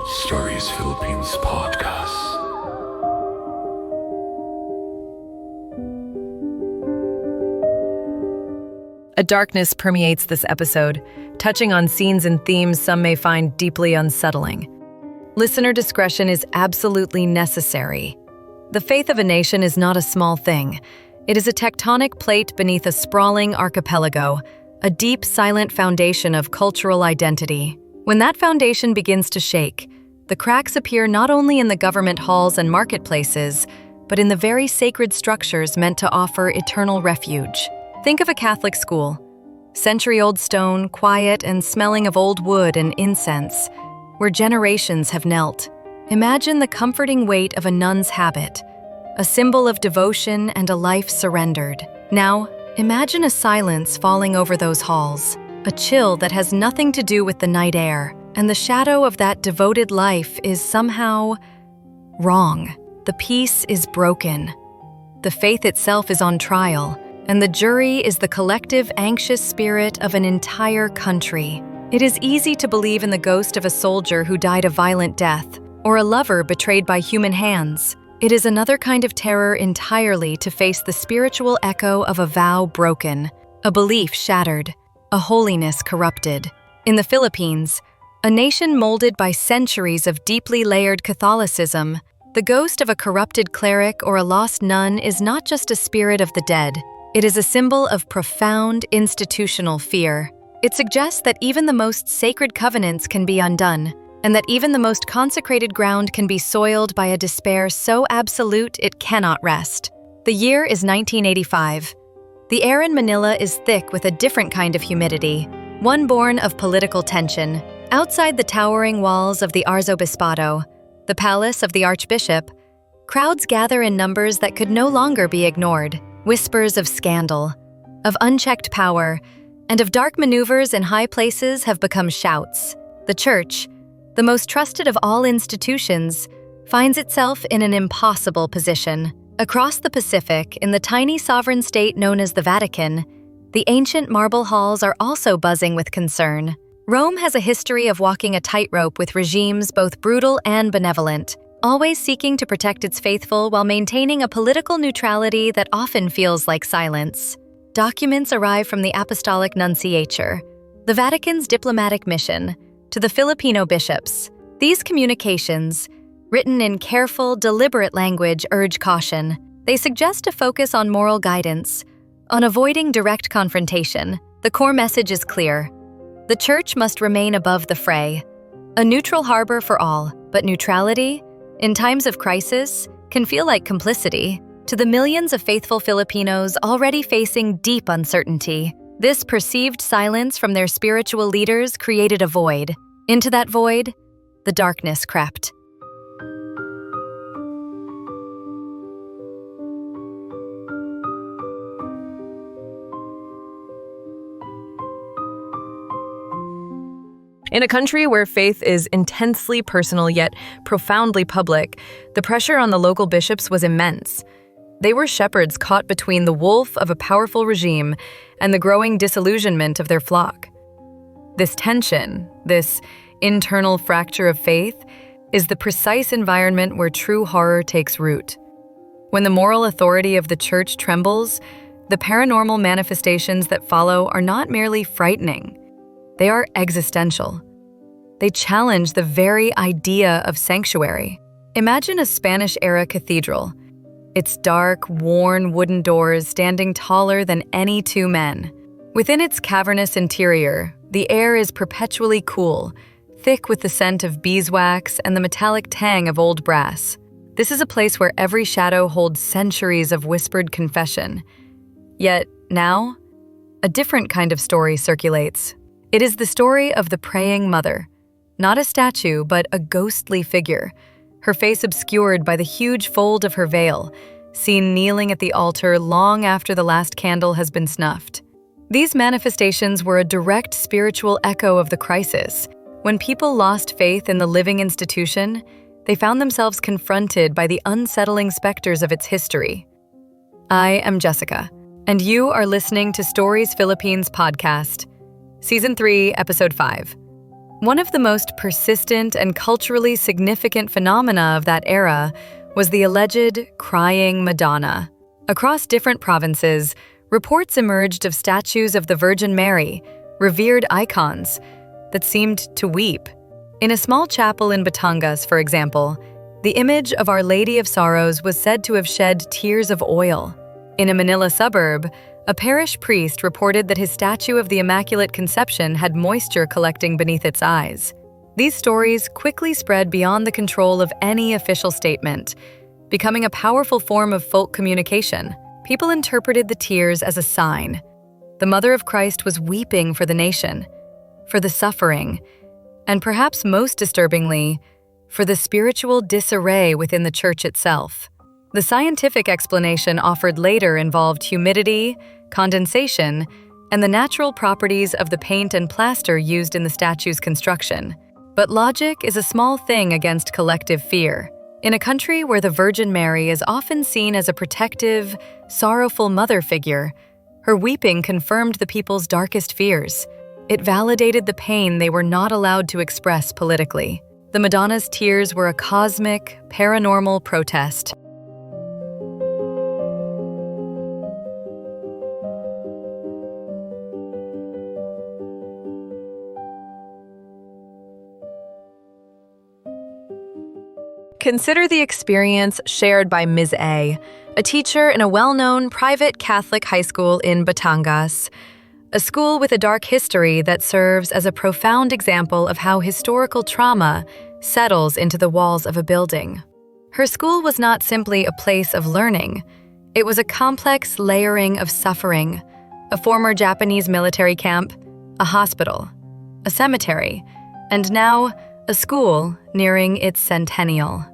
Stories Philippines podcast. A darkness permeates this episode, touching on scenes and themes some may find deeply unsettling. Listener discretion is absolutely necessary. The faith of a nation is not a small thing. It is a tectonic plate beneath a sprawling archipelago, a deep, silent foundation of cultural identity. When that foundation begins to shake, the cracks appear not only in the government halls and marketplaces, but in the very sacred structures meant to offer eternal refuge. Think of a Catholic school. Century-old stone, quiet and smelling of old wood and incense, where generations have knelt. Imagine the comforting weight of a nun's habit, a symbol of devotion and a life surrendered. Now, imagine a silence falling over those halls, a chill that has nothing to do with the night air, and the shadow of that devoted life is somehow wrong. The peace is broken. The faith itself is on trial, and the jury is the collective anxious spirit of an entire country. It is easy to believe in the ghost of a soldier who died a violent death, or a lover betrayed by human hands. It is another kind of terror entirely to face the spiritual echo of a vow broken, a belief shattered, a holiness corrupted. In the Philippines, a nation molded by centuries of deeply layered Catholicism, the ghost of a corrupted cleric or a lost nun is not just a spirit of the dead. It is a symbol of profound institutional fear. It suggests that even the most sacred covenants can be undone, and that even the most consecrated ground can be soiled by a despair so absolute it cannot rest. The year is 1985. The air in Manila is thick with a different kind of humidity, one born of political tension. Outside the towering walls of the Arzobispado, the palace of the Archbishop, crowds gather in numbers that could no longer be ignored. Whispers of scandal, of unchecked power, and of dark maneuvers in high places have become shouts. The church, the most trusted of all institutions, finds itself in an impossible position. Across the Pacific, in the tiny sovereign state known as the Vatican, the ancient marble halls are also buzzing with concern. Rome has a history of walking a tightrope with regimes both brutal and benevolent, always seeking to protect its faithful while maintaining a political neutrality that often feels like silence. Documents arrive from the Apostolic Nunciature, the Vatican's diplomatic mission, to the Filipino bishops. These communications, written in careful, deliberate language, urge caution. They suggest a focus on moral guidance, on avoiding direct confrontation. The core message is clear. The Church must remain above the fray, a neutral harbor for all, but neutrality, in times of crisis, can feel like complicity. To the millions of faithful Filipinos already facing deep uncertainty, this perceived silence from their spiritual leaders created a void. Into that void, the darkness crept. In a country where faith is intensely personal yet profoundly public, the pressure on the local bishops was immense. They were shepherds caught between the wolf of a powerful regime and the growing disillusionment of their flock. This tension, this internal fracture of faith, is the precise environment where true horror takes root. When the moral authority of the Church trembles, the paranormal manifestations that follow are not merely frightening. They are existential. They challenge the very idea of sanctuary. Imagine a Spanish-era cathedral, its dark, worn wooden doors standing taller than any two men. Within its cavernous interior, the air is perpetually cool, thick with the scent of beeswax and the metallic tang of old brass. This is a place where every shadow holds centuries of whispered confession. Yet now, a different kind of story circulates. It is the story of the praying mother, not a statue, but a ghostly figure, her face obscured by the huge fold of her veil, seen kneeling at the altar long after the last candle has been snuffed. These manifestations were a direct spiritual echo of the crisis, When people lost faith in the living institution, they found themselves confronted by the unsettling specters of its history. I am Jessica, and you are listening to Stories Philippines podcast, Season 3, Episode 5. One of the most persistent and culturally significant phenomena of that era was the alleged crying Madonna. Across different provinces, reports emerged of statues of the Virgin Mary, revered icons, that seemed to weep. In a small chapel in Batangas, for example, the image of Our Lady of Sorrows was said to have shed tears of oil. In a Manila suburb, a parish priest reported that his statue of the Immaculate Conception had moisture collecting beneath its eyes. These stories quickly spread beyond the control of any official statement, becoming a powerful form of folk communication. People interpreted the tears as a sign. The Mother of Christ was weeping for the nation, for the suffering, and perhaps most disturbingly, for the spiritual disarray within the church itself. The scientific explanation offered later involved humidity, condensation, and the natural properties of the paint and plaster used in the statue's construction. But logic is a small thing against collective fear. In a country where the Virgin Mary is often seen as a protective, sorrowful mother figure, her weeping confirmed the people's darkest fears. It validated the pain they were not allowed to express politically. The Madonna's tears were a cosmic, paranormal protest. Consider the experience shared by Ms. A teacher in a well-known private Catholic high school in Batangas, a school with a dark history that serves as a profound example of how historical trauma settles into the walls of a building. Her school was not simply a place of learning. It was a complex layering of suffering, a former Japanese military camp, a hospital, a cemetery, and now a school nearing its centennial.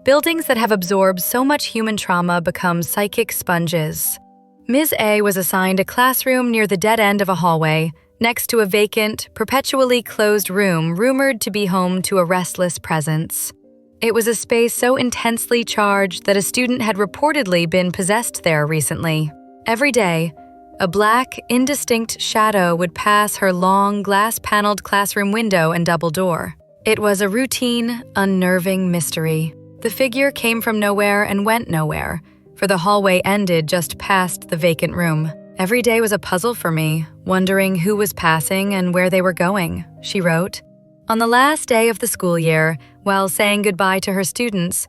Buildings that have absorbed so much human trauma become psychic sponges. Ms. A was assigned a classroom near the dead end of a hallway, next to a vacant, perpetually closed room rumored to be home to a restless presence. It was a space so intensely charged that a student had reportedly been possessed there recently. Every day, a black, indistinct shadow would pass her long, glass-paneled classroom window and double door. It was a routine, unnerving mystery. The figure came from nowhere and went nowhere, for the hallway ended just past the vacant room. Every day was a puzzle for me, wondering who was passing and where they were going, she wrote. On the last day of the school year, while saying goodbye to her students,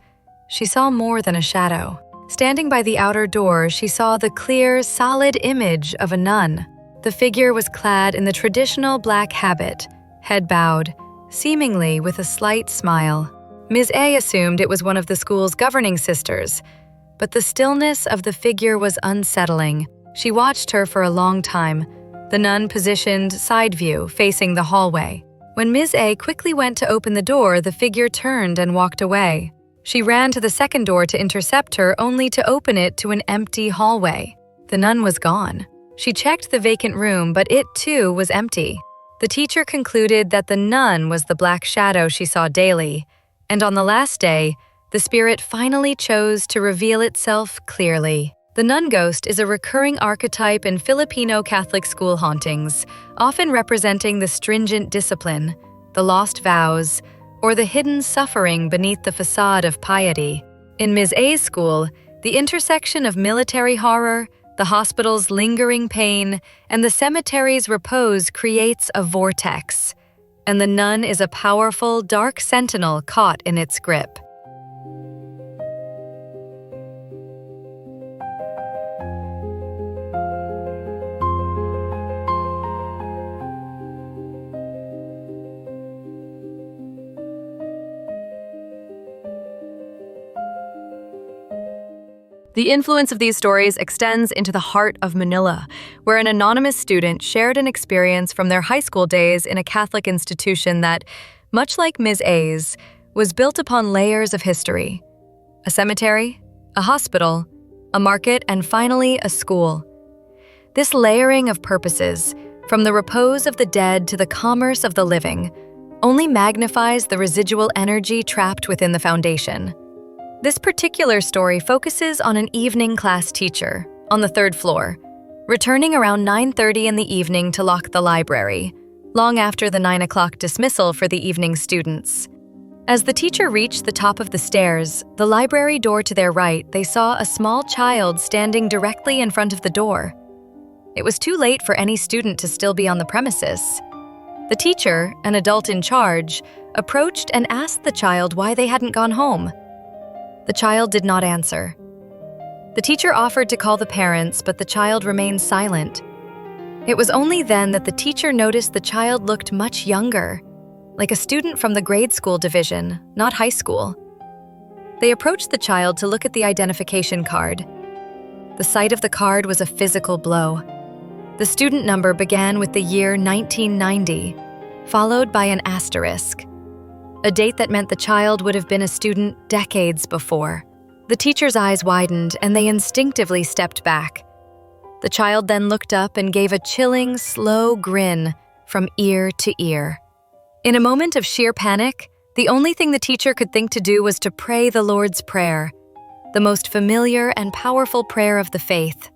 she saw more than a shadow. Standing by the outer door, she saw the clear, solid image of a nun. The figure was clad in the traditional black habit, head bowed, seemingly with a slight smile. Ms. A assumed it was one of the school's governing sisters, but the stillness of the figure was unsettling. She watched her for a long time, the nun positioned side view, facing the hallway. When Ms. A quickly went to open the door, the figure turned and walked away. She ran to the second door to intercept her, only to open it to an empty hallway. The nun was gone. She checked the vacant room, but it too was empty. The teacher concluded that the nun was the black shadow she saw daily, and on the last day, the spirit finally chose to reveal itself clearly. The nun ghost is a recurring archetype in Filipino Catholic school hauntings, often representing the stringent discipline, the lost vows, or the hidden suffering beneath the facade of piety. In Ms. A's school, the intersection of military horror, the hospital's lingering pain, and the cemetery's repose creates a vortex, and the nun is a powerful, dark sentinel caught in its grip. The influence of these stories extends into the heart of Manila, where an anonymous student shared an experience from their high school days in a Catholic institution that, much like Ms. A's, was built upon layers of history. A cemetery, a hospital, a market, and finally a school. This layering of purposes, from the repose of the dead to the commerce of the living, only magnifies the residual energy trapped within the foundation. This particular story focuses on an evening class teacher on the 3rd floor, returning around 9:30 in the evening to lock the library, long after the 9 o'clock dismissal for the evening students. As the teacher reached the top of the stairs, the library door to their right, they saw a small child standing directly in front of the door. It was too late for any student to still be on the premises. The teacher, an adult in charge, approached and asked the child why they hadn't gone home. The child did not answer. The teacher offered to call the parents, but the child remained silent. It was only then that the teacher noticed the child looked much younger, like a student from the grade school division, not high school. They approached the child to look at the identification card. The sight of the card was a physical blow. The student number began with the year 1990, followed by an asterisk, a date that meant the child would have been a student decades before. The teacher's eyes widened and they instinctively stepped back. The child then looked up and gave a chilling, slow grin from ear to ear. In a moment of sheer panic, the only thing the teacher could think to do was to pray the Lord's Prayer, the most familiar and powerful prayer of the faith.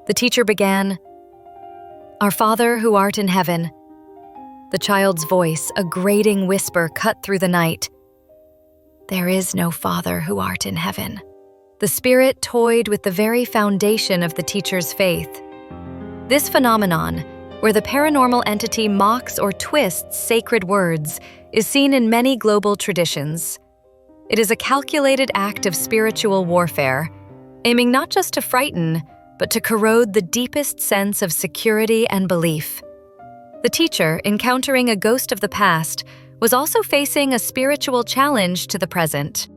The teacher began, "Our Father who art in heaven." The child's voice, a grating whisper, cut through the night. "There is no Father who art in heaven." The Spirit toyed with the very foundation of the teacher's faith. This phenomenon, where the paranormal entity mocks or twists sacred words, is seen in many global traditions. It is a calculated act of spiritual warfare, aiming not just to frighten, but to corrode the deepest sense of security and belief. The teacher, encountering a ghost of the past, was also facing a spiritual challenge to the present.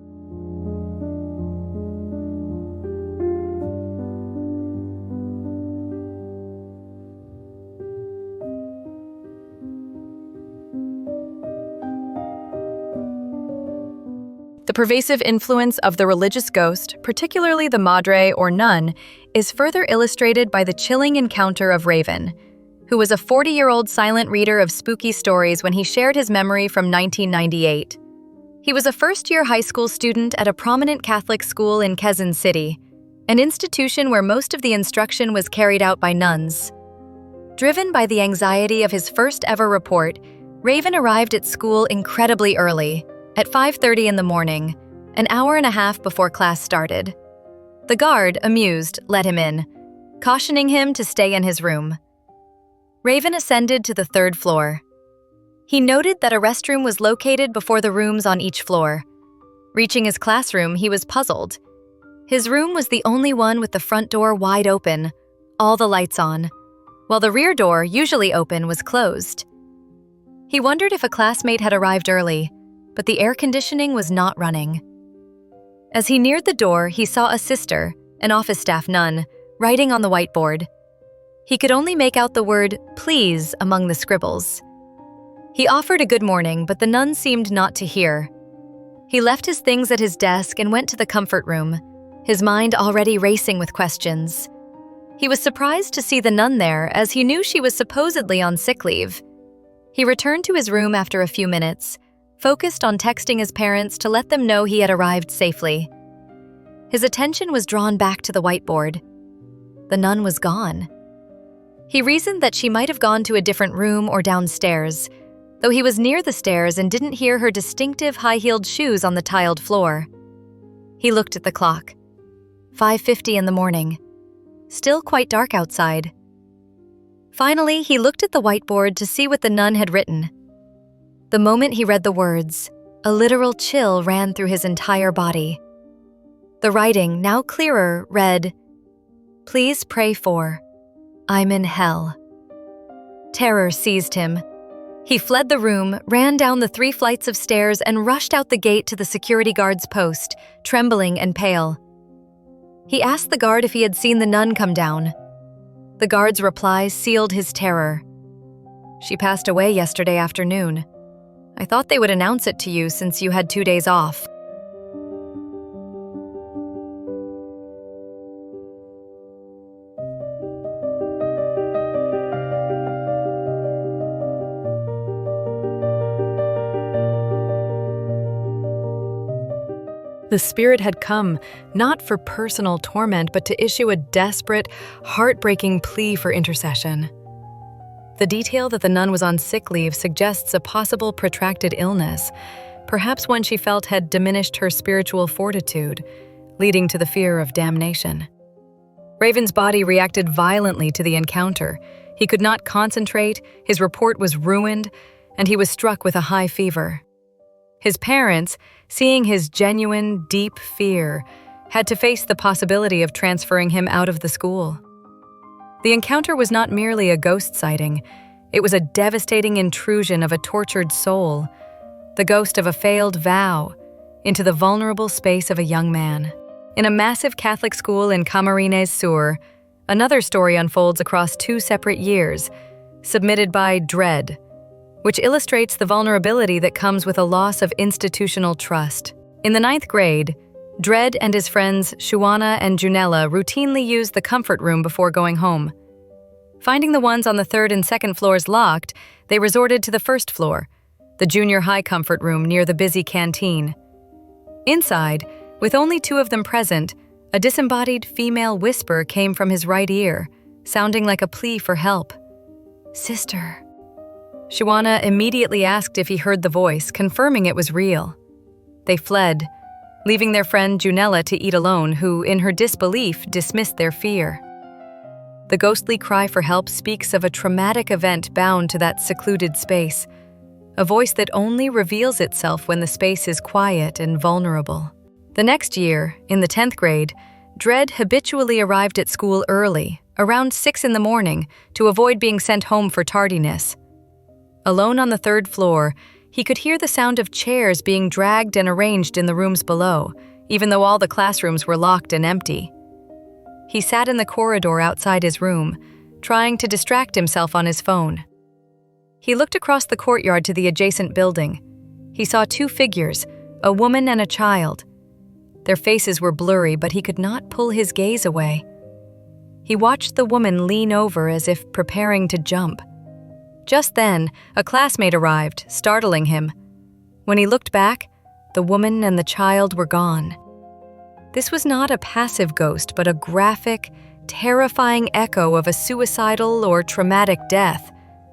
The pervasive influence of the religious ghost, particularly the madre or nun, is further illustrated by the chilling encounter of Raven, who was a 40-year-old silent reader of spooky stories when he shared his memory from 1998. He was a first-year high school student at a prominent Catholic school in Quezon City, an institution where most of the instruction was carried out by nuns. Driven by the anxiety of his first-ever report, Raven arrived at school incredibly early, at 5:30 in the morning, an hour and a half before class started. The guard, amused, let him in, cautioning him to stay in his room. Raven ascended to the 3rd floor. He noted that a restroom was located before the rooms on each floor. Reaching his classroom, he was puzzled. His room was the only one with the front door wide open, all the lights on, while the rear door, usually open, was closed. He wondered if a classmate had arrived early, but the air conditioning was not running. As he neared the door, he saw a sister, an office staff nun, writing on the whiteboard. He could only make out the word "please" among the scribbles. He offered a good morning, but the nun seemed not to hear. He left his things at his desk and went to the comfort room, his mind already racing with questions. He was surprised to see the nun there, as he knew she was supposedly on sick leave. He returned to his room after a few minutes, focused on texting his parents to let them know he had arrived safely. His attention was drawn back to the whiteboard. The nun was gone. He reasoned that she might have gone to a different room or downstairs, though he was near the stairs and didn't hear her distinctive high-heeled shoes on the tiled floor. He looked at the clock. 5:50 in the morning. Still quite dark outside. Finally, he looked at the whiteboard to see what the nun had written. The moment he read the words, a literal chill ran through his entire body. The writing, now clearer, read, "Please pray for, I'm in hell." Terror seized him. He fled the room, ran down the 3 flights of stairs, and rushed out the gate to the security guard's post, trembling and pale. He asked the guard if he had seen the nun come down. The guard's reply sealed his terror. "She passed away yesterday afternoon. I thought they would announce it to you since you had 2 days off." The spirit had come, not for personal torment, but to issue a desperate, heartbreaking plea for intercession. The detail that the nun was on sick leave suggests a possible protracted illness, perhaps one she felt had diminished her spiritual fortitude, leading to the fear of damnation. Raven's body reacted violently to the encounter. He could not concentrate, his report was ruined, and he was struck with a high fever. His parents, seeing his genuine, deep fear, had to face the possibility of transferring him out of the school. The encounter was not merely a ghost sighting, it was a devastating intrusion of a tortured soul, the ghost of a failed vow, into the vulnerable space of a young man. In a massive Catholic school in Camarines Sur, another story unfolds across 2 separate years, submitted by Dread, which illustrates the vulnerability that comes with a loss of institutional trust. In the 9th grade, Dread and his friends Shuana and Junella routinely used the comfort room before going home. Finding the ones on the 3rd and 2nd floors locked, they resorted to the 1st floor, the junior high comfort room near the busy canteen. Inside, with only 2 of them present, a disembodied female whisper came from his right ear, sounding like a plea for help. "Sister." Shuana immediately asked if he heard the voice, confirming it was real. They fled, leaving their friend Junella to eat alone, who, in her disbelief, dismissed their fear. The ghostly cry for help speaks of a traumatic event bound to that secluded space, a voice that only reveals itself when the space is quiet and vulnerable. The next year, in the 10th grade, Dread habitually arrived at school early, around 6 in the morning, to avoid being sent home for tardiness. Alone on the 3rd floor, he could hear the sound of chairs being dragged and arranged in the rooms below, even though all the classrooms were locked and empty. He sat in the corridor outside his room, trying to distract himself on his phone. He looked across the courtyard to the adjacent building. He saw 2 figures, a woman and a child. Their faces were blurry, but he could not pull his gaze away. He watched the woman lean over as if preparing to jump. Just then, a classmate arrived, startling him. When he looked back, the woman and the child were gone. This was not a passive ghost, but a graphic, terrifying echo of a suicidal or traumatic death,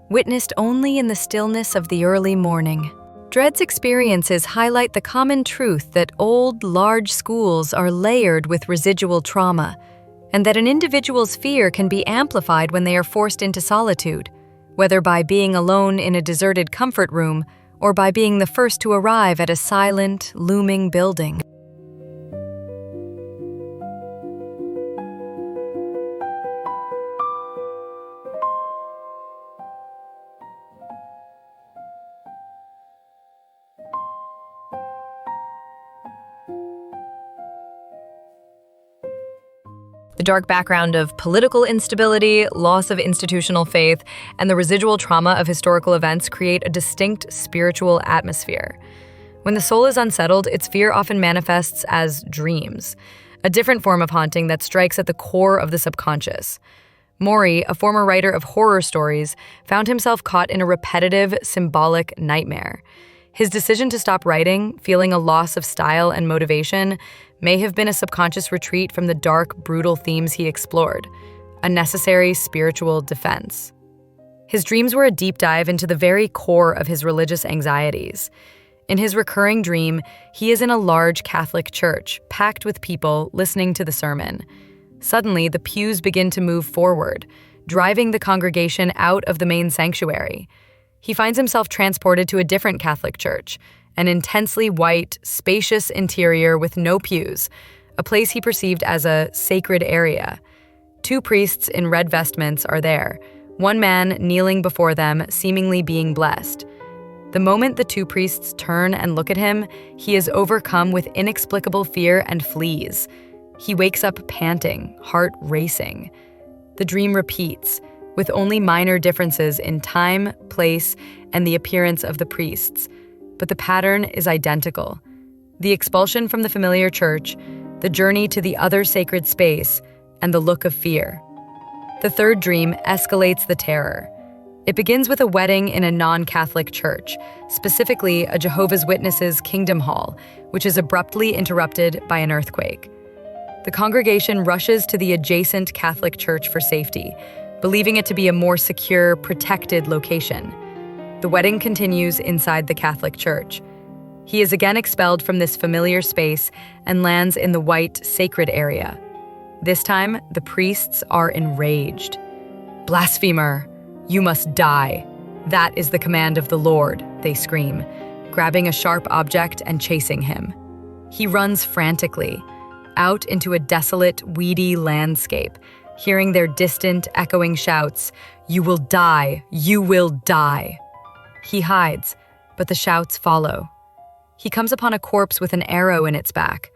witnessed only in the stillness of the early morning. Dread's experiences highlight the common truth that old, large schools are layered with residual trauma, and that an individual's fear can be amplified when they are forced into solitude, whether by being alone in a deserted comfort room or by being the first to arrive at a silent, looming building. The dark background of political instability, loss of institutional faith, and the residual trauma of historical events create a distinct spiritual atmosphere. When the soul is unsettled, its fear often manifests as dreams, a different form of haunting that strikes at the core of the subconscious. Maury, a former writer of horror stories, found himself caught in a repetitive, symbolic nightmare. His decision to stop writing, feeling a loss of style and motivation, may have been a subconscious retreat from the dark, brutal themes he explored, a necessary spiritual defense. His dreams were a deep dive into the very core of his religious anxieties. In his recurring dream, he is in a large Catholic church, packed with people listening to the sermon. Suddenly, the pews begin to move forward, driving the congregation out of the main sanctuary. He finds himself transported to a different Catholic church, an intensely white, spacious interior with no pews, a place he perceived as a sacred area. 2 priests in red vestments are there, one man kneeling before them, seemingly being blessed. The moment the 2 priests turn and look at him, he is overcome with inexplicable fear and flees. He wakes up panting, heart racing. The dream repeats, with only minor differences in time, place, and the appearance of the priests. But the pattern is identical. The expulsion from the familiar church, the journey to the other sacred space, and the look of fear. The 3rd dream escalates the terror. It begins with a wedding in a non-Catholic church, specifically a Jehovah's Witnesses Kingdom Hall, which is abruptly interrupted by an earthquake. The congregation rushes to the adjacent Catholic church for safety, believing it to be a more secure, protected location. The wedding continues inside the Catholic church. He is again expelled from this familiar space and lands in the white, sacred area. This time, the priests are enraged. "Blasphemer! You must die. That is the command of the Lord," they scream, grabbing a sharp object and chasing him. He runs frantically, out into a desolate, weedy landscape, hearing their distant, echoing shouts, "You will die! You will die!" He hides, but the shouts follow. He comes upon a corpse with an arrow in its back.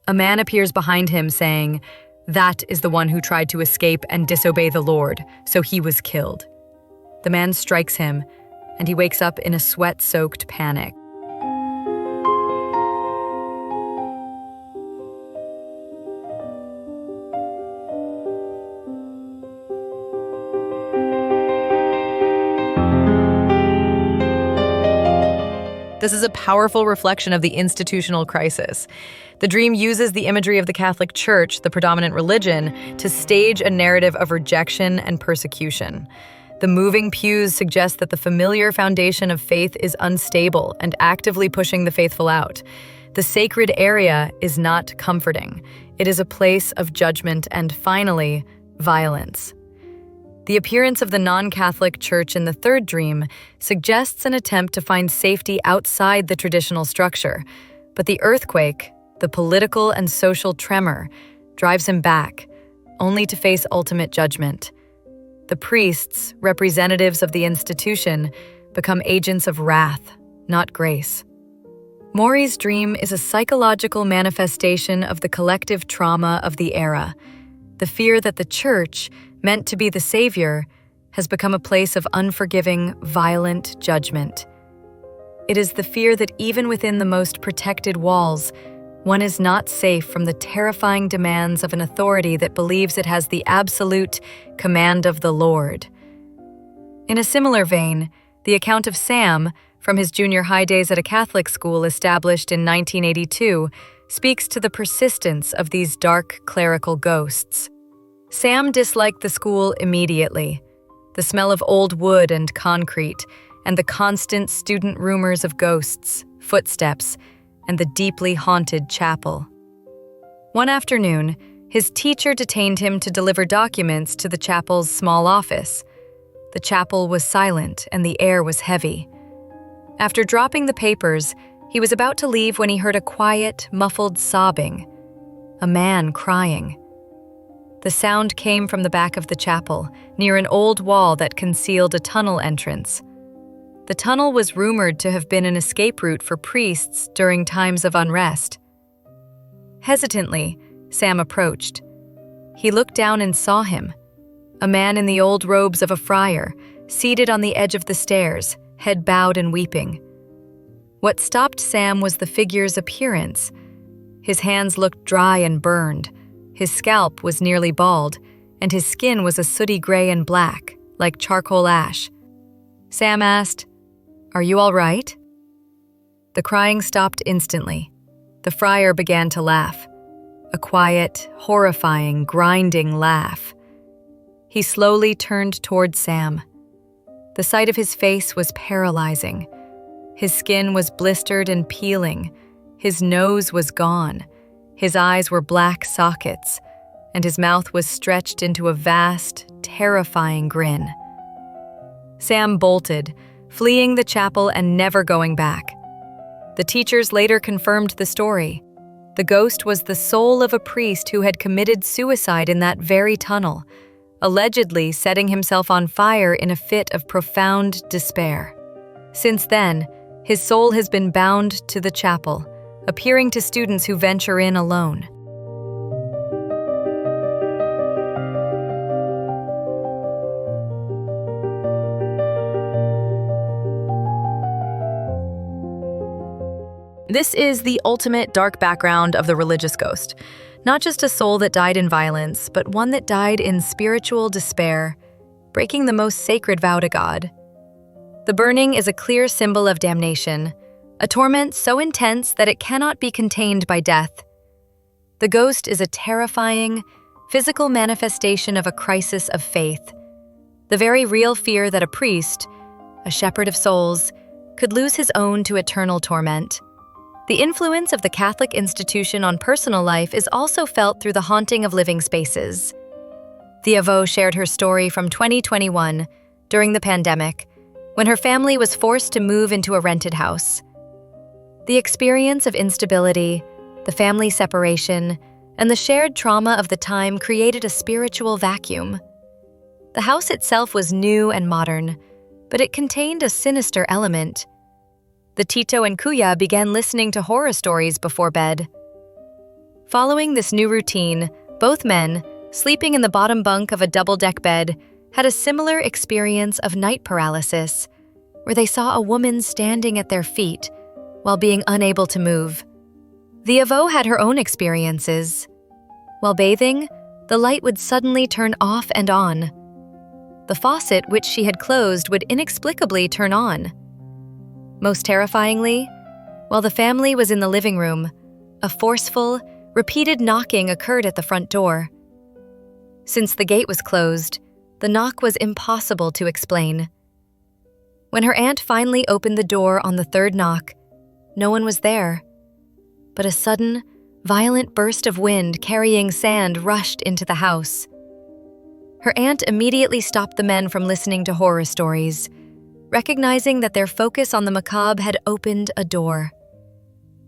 A man appears behind him saying, "That is the one who tried to escape and disobey the Lord, so he was killed." The man strikes him, and he wakes up in a sweat-soaked panic. This is a powerful reflection of the institutional crisis. The dream uses the imagery of the Catholic Church, the predominant religion, to stage a narrative of rejection and persecution. The moving pews suggest that the familiar foundation of faith is unstable and actively pushing the faithful out. The sacred area is not comforting. It is a place of judgment and, finally, violence. The appearance of the non-Catholic church in the third dream suggests an attempt to find safety outside the traditional structure, but the earthquake, the political and social tremor, drives him back, only to face ultimate judgment. The priests, representatives of the institution, become agents of wrath, not grace. Maury's dream is a psychological manifestation of the collective trauma of the era, the fear that the church, meant to be the savior, has become a place of unforgiving, violent judgment. It is the fear that even within the most protected walls, one is not safe from the terrifying demands of an authority that believes it has the absolute command of the Lord. In a similar vein, the account of Sam, from his junior high days at a Catholic school established in 1982, speaks to the persistence of these dark clerical ghosts. Sam disliked the school immediately. The smell of old wood and concrete, and the constant student rumors of ghosts, footsteps, and the deeply haunted chapel. One afternoon, his teacher detained him to deliver documents to the chapel's small office. The chapel was silent and the air was heavy. After dropping the papers, he was about to leave when he heard a quiet, muffled sobbing. A man crying. The sound came from the back of the chapel, near an old wall that concealed a tunnel entrance. The tunnel was rumored to have been an escape route for priests during times of unrest. Hesitantly, Sam approached. He looked down and saw him, a man in the old robes of a friar, seated on the edge of the stairs, head bowed and weeping. What stopped Sam was the figure's appearance. His hands looked dry and burned. His scalp was nearly bald, and his skin was a sooty gray and black, like charcoal ash. Sam asked, "Are you all right?" The crying stopped instantly. The friar began to laugh, a quiet, horrifying, grinding laugh. He slowly turned toward Sam. The sight of his face was paralyzing. His skin was blistered and peeling. His nose was gone. His eyes were black sockets, and his mouth was stretched into a vast, terrifying grin. Sam bolted, fleeing the chapel and never going back. The teachers later confirmed the story. The ghost was the soul of a priest who had committed suicide in that very tunnel, allegedly setting himself on fire in a fit of profound despair. Since then, his soul has been bound to the chapel, appearing to students who venture in alone. This is the ultimate dark background of the religious ghost. Not just a soul that died in violence, but one that died in spiritual despair, breaking the most sacred vow to God. The burning is a clear symbol of damnation, a torment so intense that it cannot be contained by death. The ghost is a terrifying, physical manifestation of a crisis of faith, the very real fear that a priest, a shepherd of souls, could lose his own to eternal torment. The influence of the Catholic institution on personal life is also felt through the haunting of living spaces. The Avo shared her story from 2021, during the pandemic, when her family was forced to move into a rented house. The experience of instability, the family separation, and the shared trauma of the time created a spiritual vacuum. The house itself was new and modern, but it contained a sinister element. The Tito and Kuya began listening to horror stories before bed. Following this new routine, both men, sleeping in the bottom bunk of a double-deck bed, had a similar experience of night paralysis, where they saw a woman standing at their feet while being unable to move. The Avo had her own experiences. While bathing, the light would suddenly turn off and on. The faucet, which she had closed, would inexplicably turn on. Most terrifyingly, while the family was in the living room, a forceful, repeated knocking occurred at the front door. Since the gate was closed, the knock was impossible to explain. When her aunt finally opened the door on the third knock, no one was there. But a sudden, violent burst of wind carrying sand rushed into the house. Her aunt immediately stopped the men from listening to horror stories, recognizing that their focus on the macabre had opened a door.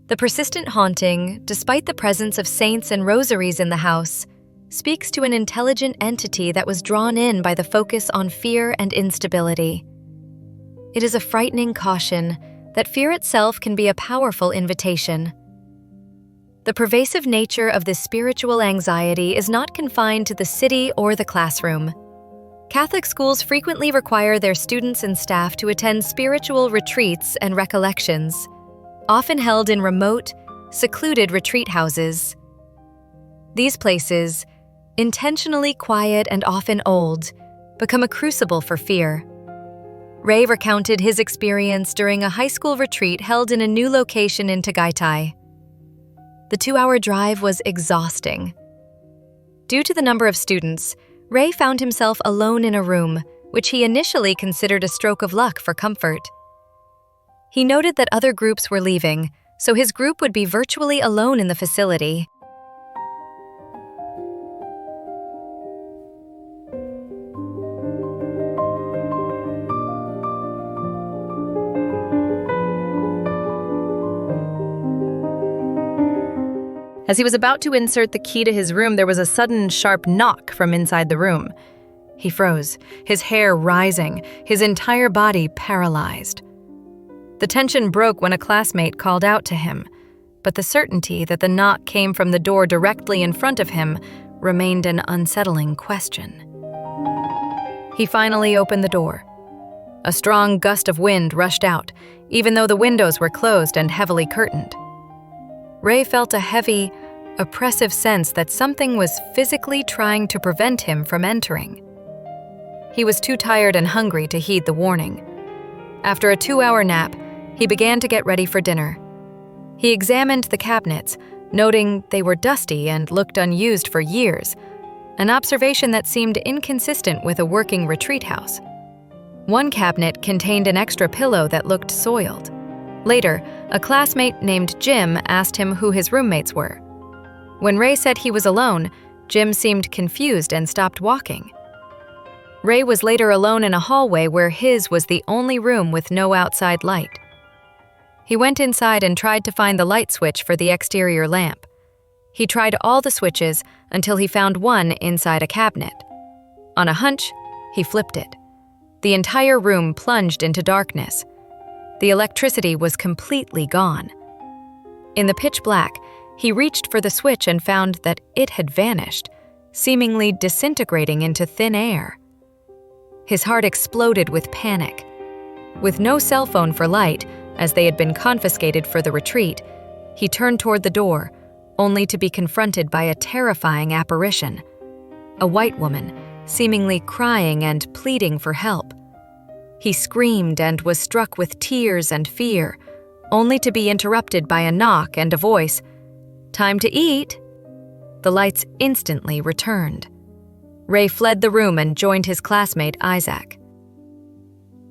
The persistent haunting, despite the presence of saints and rosaries in the house, speaks to an intelligent entity that was drawn in by the focus on fear and instability. It is a frightening caution that fear itself can be a powerful invitation. The pervasive nature of this spiritual anxiety is not confined to the city or the classroom. Catholic schools frequently require their students and staff to attend spiritual retreats and recollections, often held in remote, secluded retreat houses. These places, intentionally quiet and often old, become a crucible for fear. Ray recounted his experience during a high school retreat held in a new location in Tagaytay. The 2-hour drive was exhausting. Due to the number of students, Ray found himself alone in a room, which he initially considered a stroke of luck for comfort. He noted that other groups were leaving, so his group would be virtually alone in the facility. As he was about to insert the key to his room, there was a sudden, sharp knock from inside the room. He froze, his hair rising, his entire body paralyzed. The tension broke when a classmate called out to him, but the certainty that the knock came from the door directly in front of him remained an unsettling question. He finally opened the door. A strong gust of wind rushed out, even though the windows were closed and heavily curtained. Ray felt a heavy, oppressive sense that something was physically trying to prevent him from entering. He was too tired and hungry to heed the warning. After a 2-hour nap, he began to get ready for dinner. He examined the cabinets, noting they were dusty and looked unused for years, an observation that seemed inconsistent with a working retreat house. One cabinet contained an extra pillow that looked soiled. Later, a classmate named Jim asked him who his roommates were. When Ray said he was alone, Jim seemed confused and stopped walking. Ray was later alone in a hallway where his was the only room with no outside light. He went inside and tried to find the light switch for the exterior lamp. He tried all the switches until he found one inside a cabinet. On a hunch, he flipped it. The entire room plunged into darkness. The electricity was completely gone. In the pitch black, he reached for the switch and found that it had vanished, seemingly disintegrating into thin air. His heart exploded with panic. With no cell phone for light, as they had been confiscated for the retreat, he turned toward the door, only to be confronted by a terrifying apparition. A white woman, seemingly crying and pleading for help. He screamed and was struck with tears and fear, only to be interrupted by a knock and a voice, "Time to eat." The lights instantly returned. Ray fled the room and joined his classmate Isaac.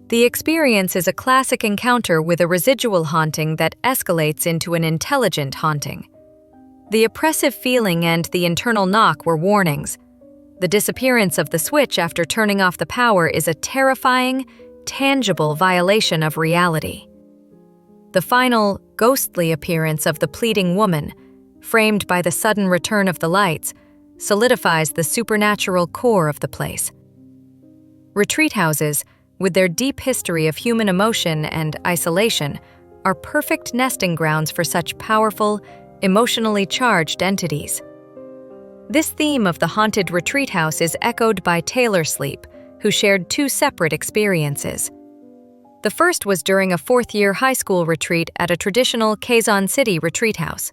The experience is a classic encounter with a residual haunting that escalates into an intelligent haunting. The oppressive feeling and the internal knock were warnings. The disappearance of the switch after turning off the power is a terrifying, tangible violation of reality. The final, ghostly appearance of the pleading woman, framed by the sudden return of the lights, solidifies the supernatural core of the place. Retreat houses, with their deep history of human emotion and isolation, are perfect nesting grounds for such powerful, emotionally charged entities. This theme of the haunted retreat house is echoed by Taylor Sleep, who shared two separate experiences. The first was during a fourth-year high school retreat at a traditional Quezon City retreat house.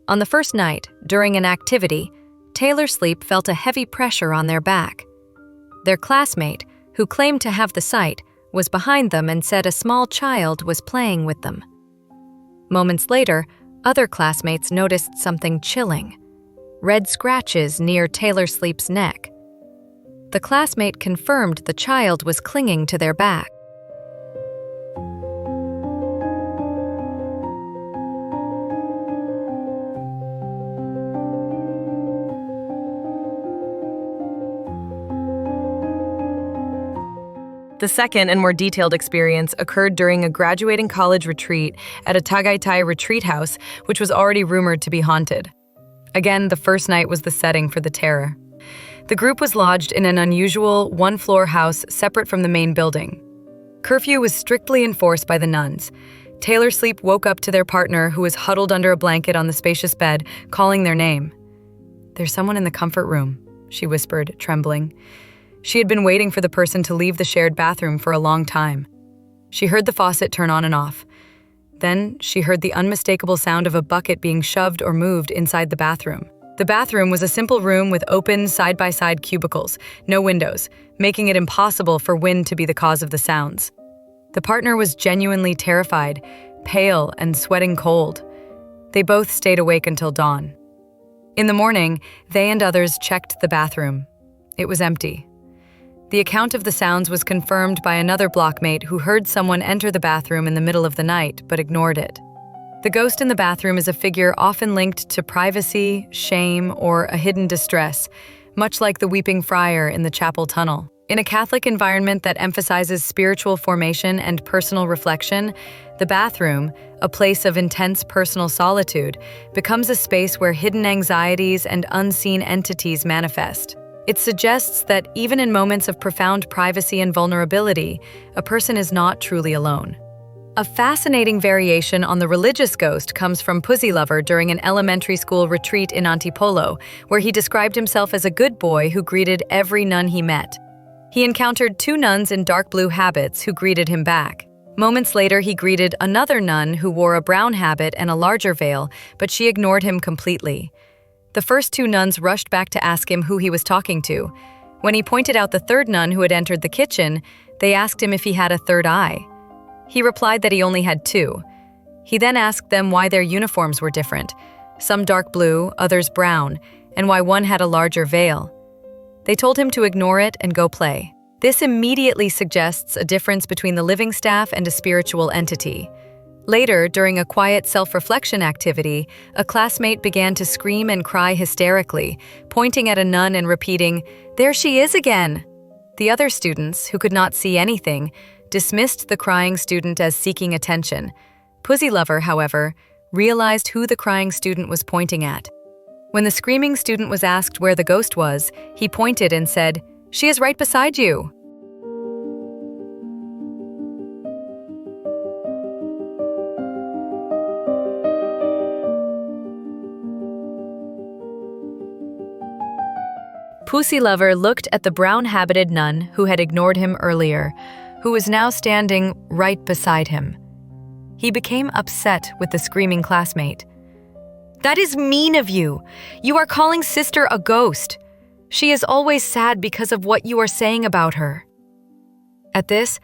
On the first night, during an activity, Taylor Sleep felt a heavy pressure on their back. Their classmate, who claimed to have the sight, was behind them and said a small child was playing with them. Moments later, other classmates noticed something chilling: red scratches near Taylor Sleep's neck. The classmate confirmed the child was clinging to their back. The second and more detailed experience occurred during a graduating college retreat at a Tagaytay retreat house, which was already rumored to be haunted. Again, the first night was the setting for the terror. The group was lodged in an unusual one-floor house separate from the main building. Curfew was strictly enforced by the nuns. Taylor Sleep woke up to their partner, who was huddled under a blanket on the spacious bed, calling their name. "There's someone in the comfort room," she whispered, trembling. She had been waiting for the person to leave the shared bathroom for a long time. She heard the faucet turn on and off. Then she heard the unmistakable sound of a bucket being shoved or moved inside the bathroom. The bathroom was a simple room with open, side-by-side cubicles, no windows, making it impossible for wind to be the cause of the sounds. The partner was genuinely terrified, pale and sweating cold. They both stayed awake until dawn. In the morning, they and others checked the bathroom. It was empty. The account of the sounds was confirmed by another blockmate who heard someone enter the bathroom in the middle of the night but ignored it. The ghost in the bathroom is a figure often linked to privacy, shame, or a hidden distress, much like the weeping friar in the chapel tunnel. In a Catholic environment that emphasizes spiritual formation and personal reflection, the bathroom, a place of intense personal solitude, becomes a space where hidden anxieties and unseen entities manifest. It suggests that even in moments of profound privacy and vulnerability, a person is not truly alone. A fascinating variation on the religious ghost comes from Pussy Lover during an elementary school retreat in Antipolo, where he described himself as a good boy who greeted every nun he met. He encountered two nuns in dark blue habits who greeted him back. Moments later, he greeted another nun who wore a brown habit and a larger veil, but she ignored him completely. The first two nuns rushed back to ask him who he was talking to. When he pointed out the third nun who had entered the kitchen, they asked him if he had a third eye. He replied that he only had two. He then asked them why their uniforms were different, some dark blue, others brown, and why one had a larger veil. They told him to ignore it and go play. This immediately suggests a difference between the living staff and a spiritual entity. Later, during a quiet self-reflection activity, a classmate began to scream and cry hysterically, pointing at a nun and repeating, "There she is again!" The other students, who could not see anything, dismissed the crying student as seeking attention. Pussy Lover, however, realized who the crying student was pointing at. When the screaming student was asked where the ghost was, he pointed and said, "She is right beside you." Pussy Lover looked at the brown-habited nun who had ignored him earlier, who was now standing right beside him. He became upset with the screaming classmate. "That is mean of you. You are calling sister a ghost." She is always sad because of what you are saying about her." At this,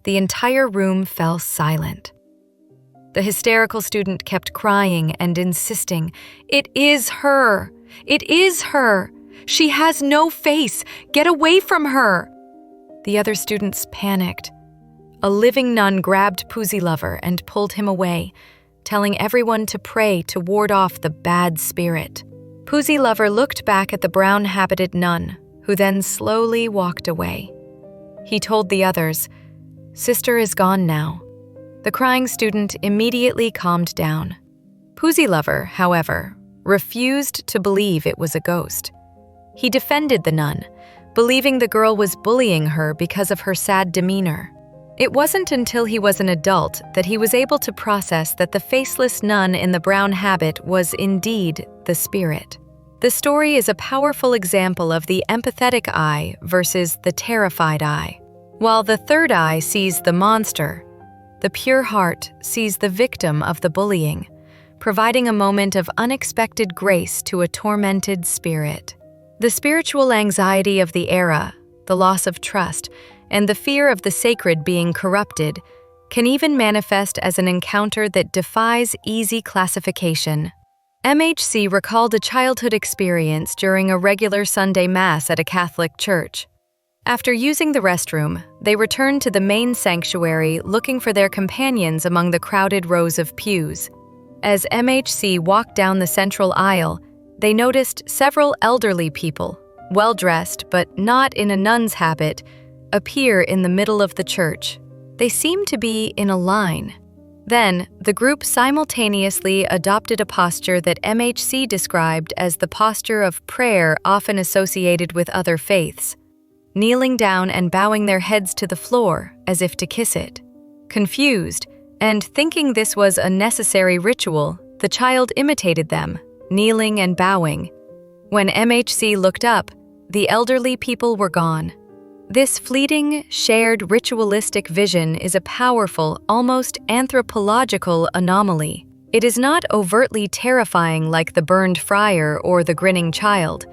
the entire room fell silent. The hysterical student kept crying and insisting, "It is her! It is her! She has no face! Get away from her!" The other students panicked. A living nun grabbed Pussy Lover and pulled him away, telling everyone to pray to ward off the bad spirit. Pussy Lover looked back at the brown-habited nun, who then slowly walked away. He told the others, "Sister is gone now." The crying student immediately calmed down. Pussy Lover, however, refused to believe it was a ghost. He defended the nun, believing the girl was bullying her because of her sad demeanor. It wasn't until he was an adult that he was able to process that the faceless nun in the brown habit was indeed the spirit. The story is a powerful example of the empathetic eye versus the terrified eye. While the third eye sees the monster, the pure heart sees the victim of the bullying, providing a moment of unexpected grace to a tormented spirit. The spiritual anxiety of the era, the loss of trust, and the fear of the sacred being corrupted can even manifest as an encounter that defies easy classification. MHC recalled a childhood experience during a regular Sunday Mass at a Catholic church. After using the restroom, they returned to the main sanctuary looking for their companions among the crowded rows of pews. As MHC walked down the central aisle, they noticed several elderly people, well-dressed but not in a nun's habit, appear in the middle of the church. They seemed to be in a line. Then, the group simultaneously adopted a posture that MHC described as the posture of prayer often associated with other faiths, kneeling down and bowing their heads to the floor as if to kiss it. Confused, and thinking this was a necessary ritual, the child imitated them, kneeling and bowing. When MHC looked up, the elderly people were gone. This fleeting, shared ritualistic vision is a powerful, almost anthropological anomaly. It is not overtly terrifying like the burned friar or the grinning child,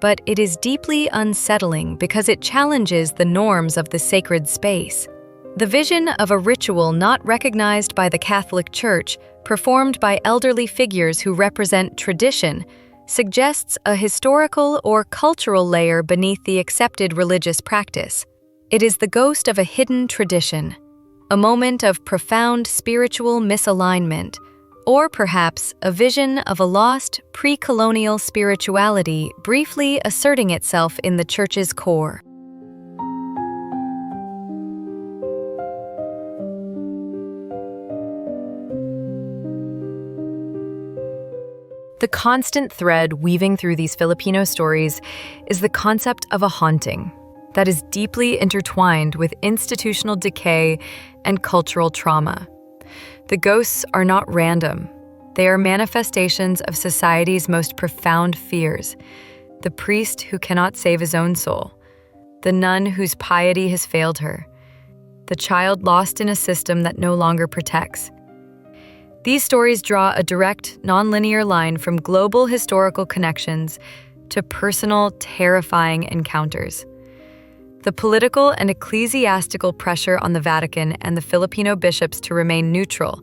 but it is deeply unsettling because it challenges the norms of the sacred space. The vision of a ritual not recognized by the Catholic Church, performed by elderly figures who represent tradition, suggests a historical or cultural layer beneath the accepted religious practice. It is the ghost of a hidden tradition, a moment of profound spiritual misalignment, or perhaps a vision of a lost pre-colonial spirituality briefly asserting itself in the Church's core. The constant thread weaving through these Filipino stories is the concept of a haunting that is deeply intertwined with institutional decay and cultural trauma. The ghosts are not random. They are manifestations of society's most profound fears: the priest who cannot save his own soul, the nun whose piety has failed her, the child lost in a system that no longer protects. These stories draw a direct, nonlinear line from global historical connections to personal, terrifying encounters. The political and ecclesiastical pressure on the Vatican and the Filipino bishops to remain neutral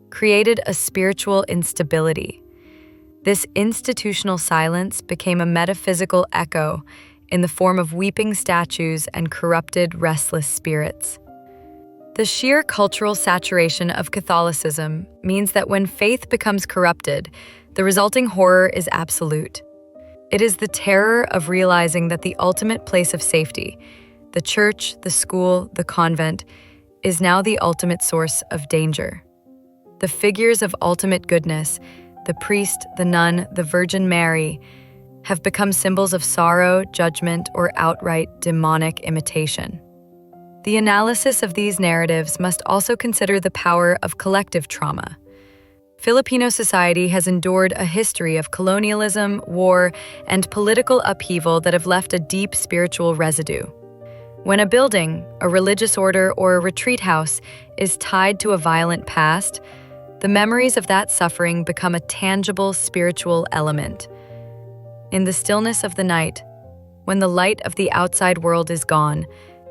created a spiritual instability. This institutional silence became a metaphysical echo in the form of weeping statues and corrupted, restless spirits. The sheer cultural saturation of Catholicism means that when faith becomes corrupted, the resulting horror is absolute. It is the terror of realizing that the ultimate place of safety, the church, the school, the convent, is now the ultimate source of danger. The figures of ultimate goodness, the priest, the nun, the Virgin Mary, have become symbols of sorrow, judgment, or outright demonic imitation. The analysis of these narratives must also consider the power of collective trauma. Filipino society has endured a history of colonialism, war, and political upheaval that have left a deep spiritual residue. When a building, a religious order, or a retreat house is tied to a violent past, the memories of that suffering become a tangible spiritual element. In the stillness of the night, when the light of the outside world is gone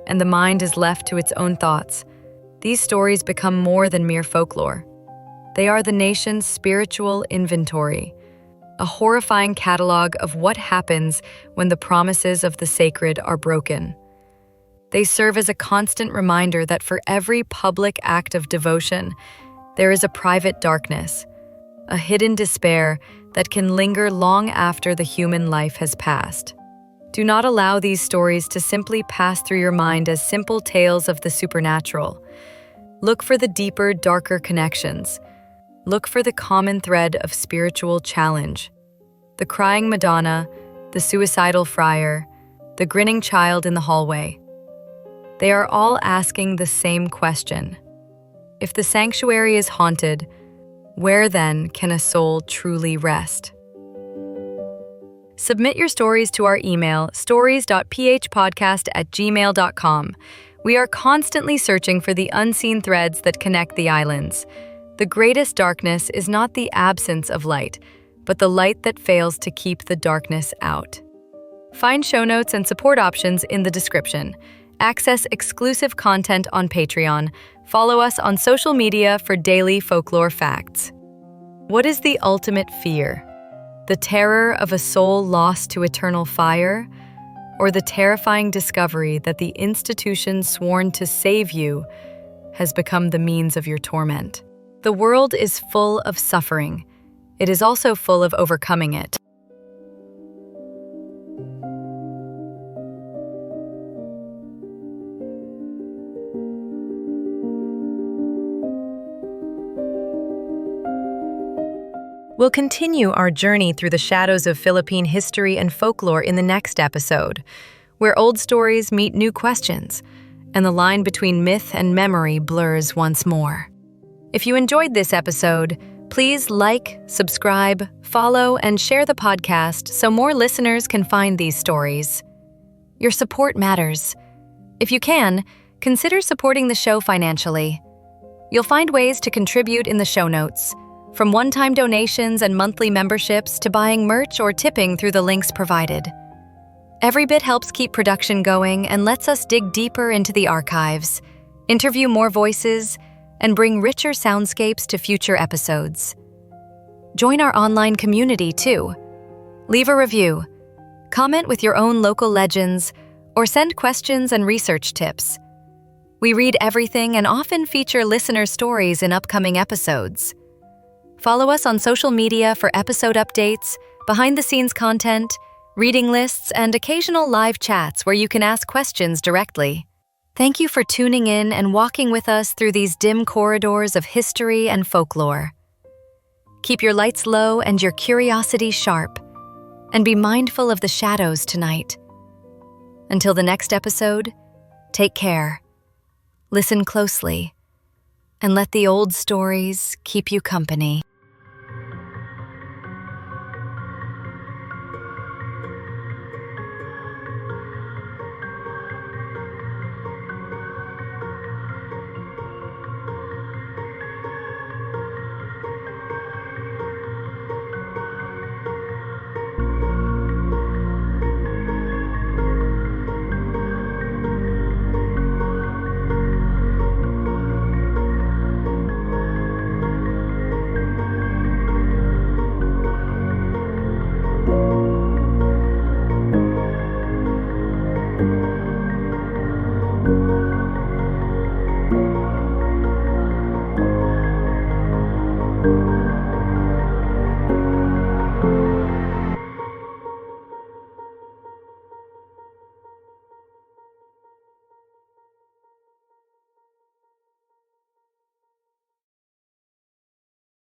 and the mind is left to its own thoughts, these stories become more than mere folklore. They are the nation's spiritual inventory, a horrifying catalog of what happens when the promises of the sacred are broken. They serve as a constant reminder that for every public act of devotion, there is a private darkness, a hidden despair that can linger long after the human life has passed. Do not allow these stories to simply pass through your mind as simple tales of the supernatural. Look for the deeper, darker connections. Look for the common thread of spiritual challenge. The crying Madonna, the suicidal friar, the grinning child in the hallway. They are all asking the same question. If the sanctuary is haunted, where then can a soul truly rest? Submit your stories to our email, stories.phpodcast@gmail.com. We are constantly searching for the unseen threads that connect the islands. The greatest darkness is not the absence of light, but the light that fails to keep the darkness out. Find show notes and support options in the description. Access exclusive content on Patreon. Follow us on social media for daily folklore facts. What is the ultimate fear? The terror of a soul lost to eternal fire? Or the terrifying discovery that the institution sworn to save you has become the means of your torment? The world is full of suffering. It is also full of overcoming it. We'll continue our journey through the shadows of Philippine history and folklore in the next episode, where old stories meet new questions, and the line between myth and memory blurs once more. If you enjoyed this episode, please like, subscribe, follow, and share the podcast so more listeners can find these stories. Your support matters. If you can, consider supporting the show financially. You'll find ways to contribute in the show notes, from one-time donations and monthly memberships to buying merch or tipping through the links provided. Every bit helps keep production going and lets us dig deeper into the archives, interview more voices, and bring richer soundscapes to future episodes. Join our online community, too. Leave a review, comment with your own local legends, or send questions and research tips. We read everything and often feature listener stories in upcoming episodes. Follow us on social media for episode updates, behind-the-scenes content, reading lists, and occasional live chats where you can ask questions directly. Thank you for tuning in and walking with us through these dim corridors of history and folklore. Keep your lights low and your curiosity sharp, and be mindful of the shadows tonight. Until the next episode, take care, listen closely, and let the old stories keep you company.